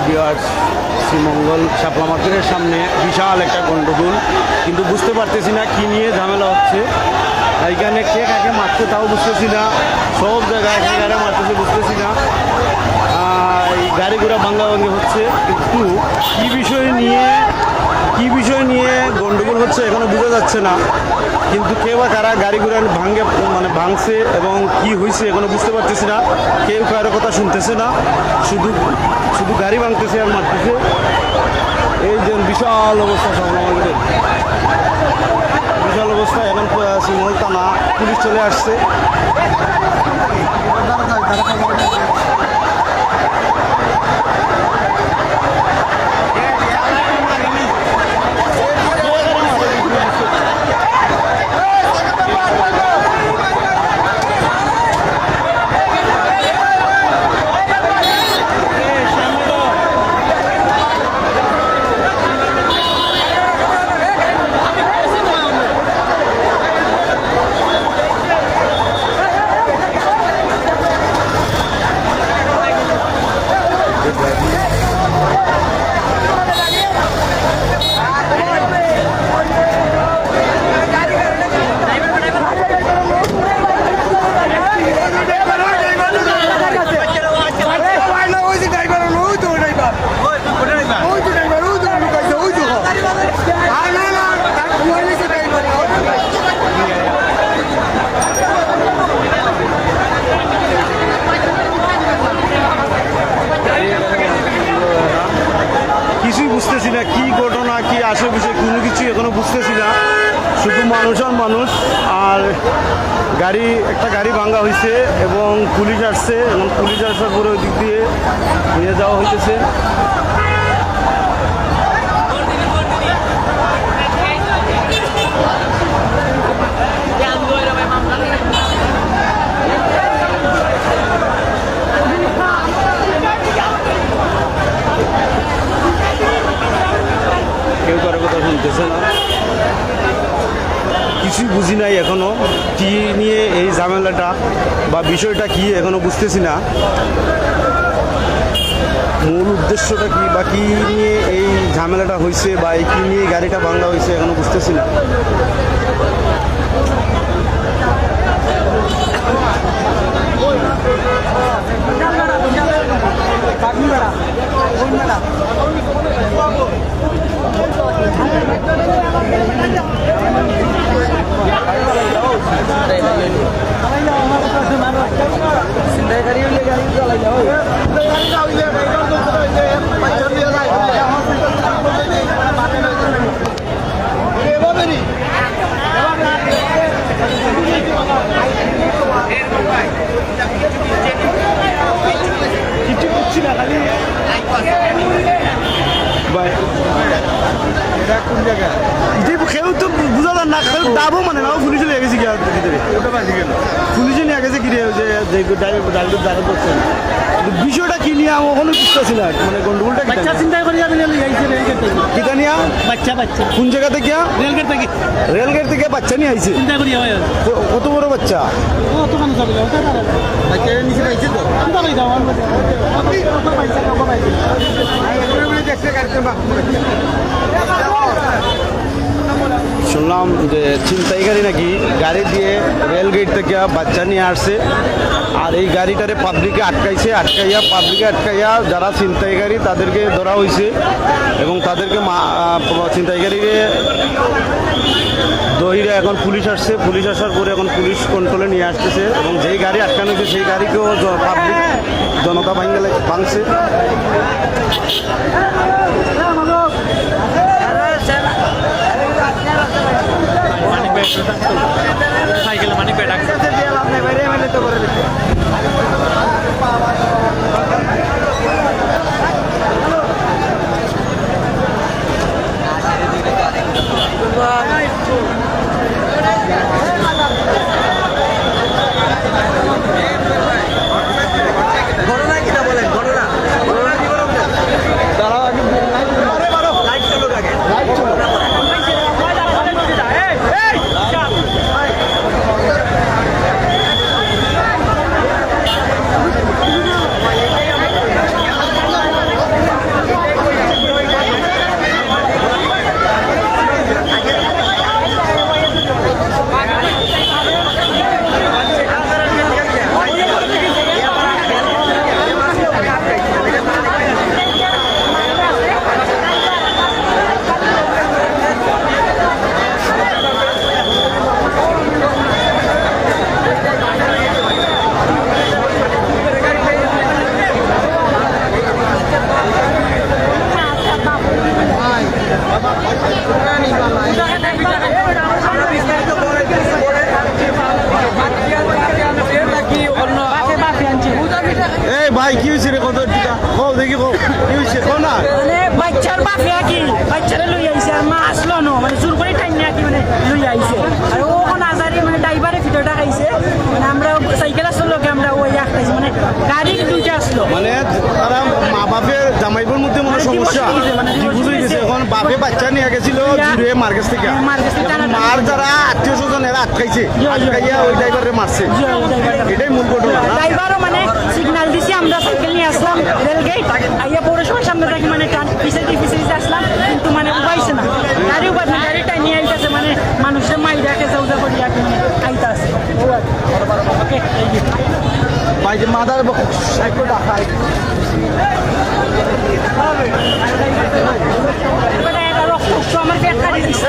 Viewers, Sreemangal শাপলা মার্কেটের সামনে বিশাল একটা গন্ডগোল, কিন্তু বুঝতে পারতেছি না কি নিয়ে ঝামেলা হচ্ছে। এইখানে কে কাকে মারছে তাও বুঝতেছি না, সব জায়গায় কে কারে মারতেছে বুঝতেছি না। এই গাড়ি ঘোড়া ভাঙ্গাভাঙ্গি হচ্ছে, কিন্তু কি বিষয় নিয়ে গন্ডগোল হচ্ছে এখনো বোঝা যাচ্ছে না। কিন্তু কে বা কারা গাড়ি ঘোড়া ভাঙছে এবং কি হয়েছে এখনো বুঝতে পারতেছি না। কেউ কারো কথা শুনতেছে না, শুধু গাড়ি ভাঙতেছে আর মারতেছে। এই যে বিশাল অবস্থা, আমাদের বিশাল অবস্থা। এখন শ্রীমঙ্গল থানা পুলিশ চলে আসছে। বুঝতেছি না কি ঘটনা, কি আসে বিষয় কোনো কিছু এখনো বুঝতেছি না। শুধু মানুষ আর মানুষ, আর একটা গাড়ি ভাঙা হয়েছে এবং পুলিশ আসছে, এবং পুলিশ আসার পরে ওই দিক দিয়ে নিয়ে যাওয়া হইতেছে। কেউ কারো কথা শুনতেছে না, কিছুই বুঝি নাই এখনো কি নিয়ে এই ঝামেলাটা বা বিষয়টা কি এখনো বুঝতেছি না। মূল উদ্দেশ্যটা কি বা কি নিয়ে এই ঝামেলাটা হয়েছে বা এই কি নিয়ে গাড়িটা ভাঙা হয়েছে এখনো বুঝতেছি না। কিছু বুঝছি না, খালি কোন জায়গায় কেউ তো বুঝা যান না, কেউ দাবো মানে না, পুলিশে নিয়ে গেছি পুলিশে নিয়ে গেছে কি বিষয়টা কি নিয়ে আমি ওখানে বুঝতেছি না। মানে গন্ডগোলটা বাচ্চা চিন্তা করি কিটা নিয়া বাচ্চা কোন জায়গা থেকে রেলগেট থেকে বাচ্চা নিয়ে আইছে চিন্তা করি কত বড় বাচ্চা শুনলাম যে ছিনতাইকারী নাকি গাড়ি দিয়ে রেলগেট থেকে বাচ্চা নিয়ে আসছে, আর এই গাড়িটারে পাবলিকে আটকাইয়া যারা ছিনতাইকারী তাদেরকে ধরা হয়েছে এবং তাদেরকে ছিনতাইকারীকে দহিরা এখন পুলিশ আসছে। পুলিশ আসার পরে এখন পুলিশ কন্ট্রোলে নিয়ে আসতেছে এবং যেই গাড়ি আটকানো হয়েছে সেই গাড়িকেও পাবলিক জনতা ভাঙছে। সাইকেল মানে পেটা কি হয়েছে না মানে বাচ্চার বাপে কি বাচ্চারা লই আইছে আর মা আসলো ন মানে জোর করে টাইম নিয়ে কি মানে লই আইছে আর ও কোন আজারি মানে ড্রাইভারে ভিতরটা খাইছে মানে আমরা সাইকেল আসলো কি আমরা ওই একটাইছি মানে গাড়ির দুইটা আসলো মানে তারা মা বাপের জামাইবোর মধ্যে মনে সমস্যা ডিভোর্স হয়ে গেছে এখন বাপে বাচ্চা নিয়ে গেছিল জুড়ে মার্কেস থেকে এখন মার যারা আত্মীয় স্বজন এরা আটকাইছে আটকাইয়া ওই ড্রাইভারে মারছে এটাই মূল ঘটনা না? ড্রাইভারও মানে সিগন্যাল দিছি আমরা সাইকেল নিয়ে আসলাম রেলগেট আইয়া পৌরসভার সামনে থাকি মানে পিছিয়ে আসলাম কিন্তু মানে উপাইছে না গাড়ি উপায় না গাড়িটা নিয়ে আইতেছে মানে মানুষের মাই দেখে সৌদা করি আর আইতে আছে ওকে ভাই যে মাদার সাইকেল রাখা রক্ত আমার পেট কাটি দিচ্ছে